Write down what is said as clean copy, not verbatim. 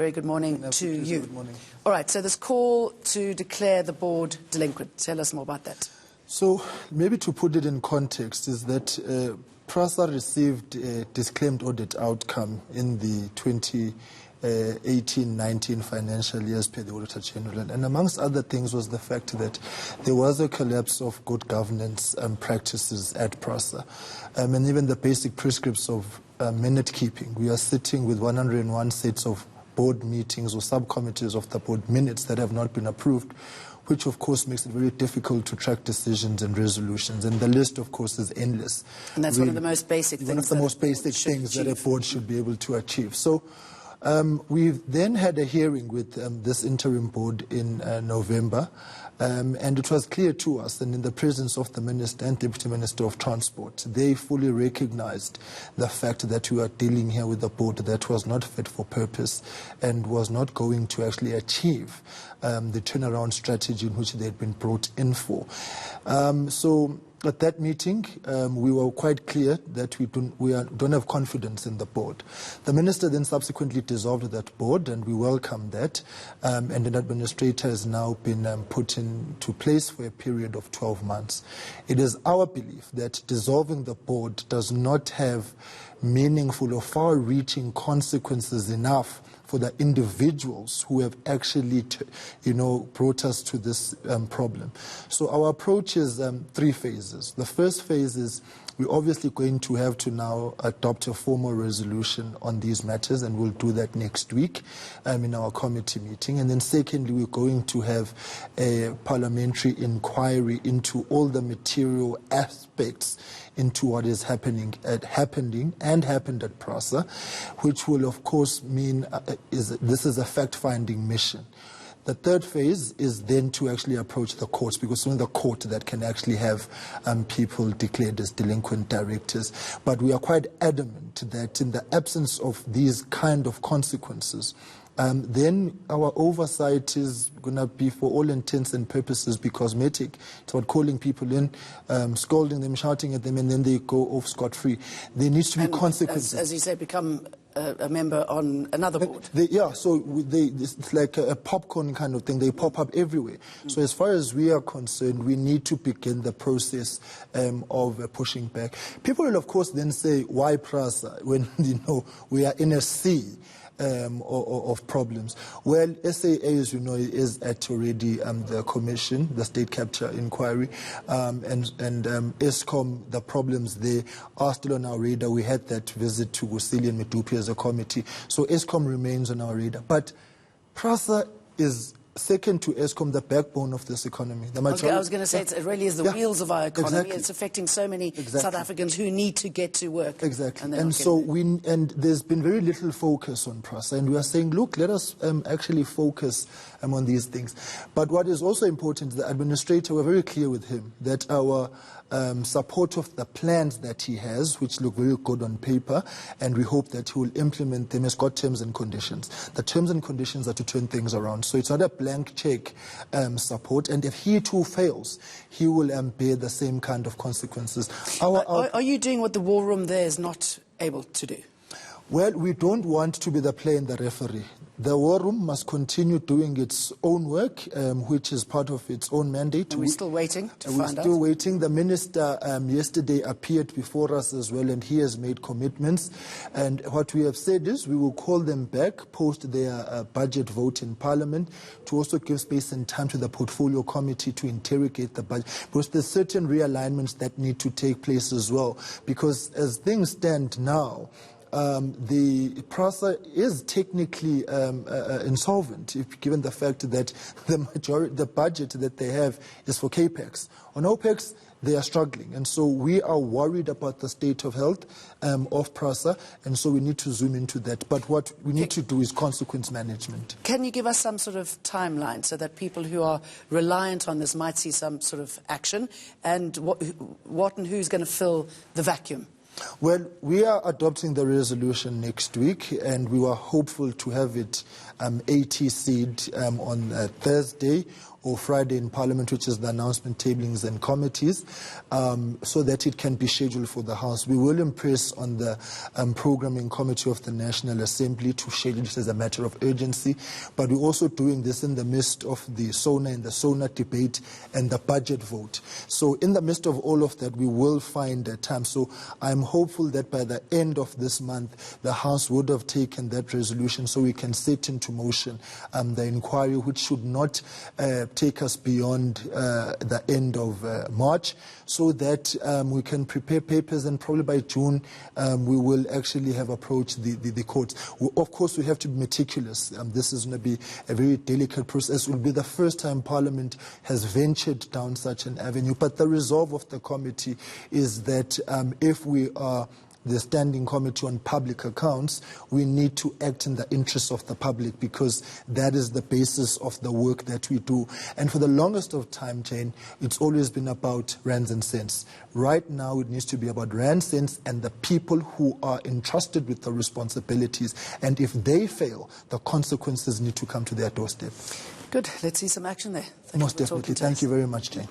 Very good morning to you. Good morning. All right, so this call to declare the board delinquent. Tell us more about that. So maybe to put it in context is that Prasa received a disclaimed audit outcome in the 2018-19 financial years per the Auditor General. And amongst other things was the fact that there was a collapse of good governance practices at Prasa. And even the basic prescripts of minute keeping. We are sitting with 101 sets of board meetings or subcommittees of the board minutes that have not been approved, which of course makes it very difficult to track decisions and resolutions. And the list, of course, is endless. And that's one of the most basic things. One of the most basic things that a board should be able to achieve. So we've then had a hearing with this interim board in November, and it was clear to us, and in the presence of the Minister and Deputy Minister of Transport, they fully recognized the fact that we are dealing here with a board that was not fit for purpose and was not going to actually achieve the turnaround strategy in which they had been brought in for. So at that meeting, we were quite clear that we don't have confidence in the board. The Minister then subsequently dissolved that board, and we welcome that. And an administrator has now been put into place for a period of 12 months. It is our belief that dissolving the board does not have meaningful or far-reaching consequences enough for the individuals who have actually, brought us to this problem. So our approach is three phases. The first phase is we're obviously going to have to now adopt a formal resolution on these matters, and we'll do that next week in our committee meeting. And then secondly, we're going to have a parliamentary inquiry into all the material aspects into what is happened at Prasa, which will of course mean this is a fact-finding mission. The third phase is then to actually approach the courts, because it's only the court that can actually have people declared as delinquent directors. But we are quite adamant that in the absence of these kind of consequences, then our oversight is going to be, for all intents and purposes, be cosmetic. It's about calling people in, scolding them, shouting at them, and then they go off scot-free. There needs to be consequences. As you say, become a member on another board. It's like a popcorn kind of thing. They pop up everywhere. So as far as we are concerned, we need to begin the process of pushing back. People will, of course, then say, why Prasa, when we are in a sea of problems? Well, SAA, as you know, is at already the commission, the state capture inquiry, and ESCOM, the problems there are still on our radar. We had that visit to Gusili and Medupi as a committee, so ESCOM remains on our radar. But Prasa is second to ESCOM, the backbone of this economy. I was going to say, it really is the wheels of our economy. Exactly. It's affecting so many South Africans who need to get to work. Exactly. And so there's been very little focus on Prasa, and we are saying, look, let us actually focus on these things. But what is also important, the administrator, we're very clear with him that our support of the plans that he has, which look very good on paper, and we hope that he will implement them, has got terms and conditions. The terms and conditions are to turn things around. So it's not a blank check support, and if he too fails, he will bear the same kind of consequences. Are you doing what the war room there is not able to do? Well, we don't want to be the player and the referee. The war room must continue doing its own work, which is part of its own mandate. And we're still waiting to find out? We're still waiting. The Minister yesterday appeared before us as well, and he has made commitments. And what we have said is we will call them back post their budget vote in Parliament to also give space and time to the Portfolio Committee to interrogate the budget. Because there's certain realignments that need to take place as well. Because as things stand now, the Prasa is technically insolvent, given the fact that the budget that they have is for CAPEX. On OPEX, they are struggling, and so we are worried about the state of health of Prasa, and so we need to zoom into that. But what we need to do is consequence management. Can you give us some sort of timeline so that people who are reliant on this might see some sort of action, and what and who's going to fill the vacuum? Well, we are adopting the resolution next week, and we were hopeful to have it ATC'd on Thursday or Friday in Parliament, which is the announcement tablings and committees, so that it can be scheduled for the House. We will impress on the Programming Committee of the National Assembly to schedule it as a matter of urgency, but we're also doing this in the midst of the SONA and the SONA debate and the budget vote. So in the midst of all of that, we will find a time. So I'm hopeful that by the end of this month, the House would have taken that resolution so we can set into motion the inquiry, which should not take us beyond the end of March, so that we can prepare papers, and probably by June we will actually have approached the courts. Of course, we have to be meticulous. This is going to be a very delicate process. It will be the first time Parliament has ventured down such an avenue, but the resolve of the committee is that if we are the Standing Committee on Public Accounts, we need to act in the interests of the public, because that is the basis of the work that we do. And for the longest of time, Jane, it's always been about rands and cents. Right now, it needs to be about rands, cents, and the people who are entrusted with the responsibilities. And if they fail, the consequences need to come to their doorstep. Good. Let's see some action there. Most definitely. Thank you very much, Jane.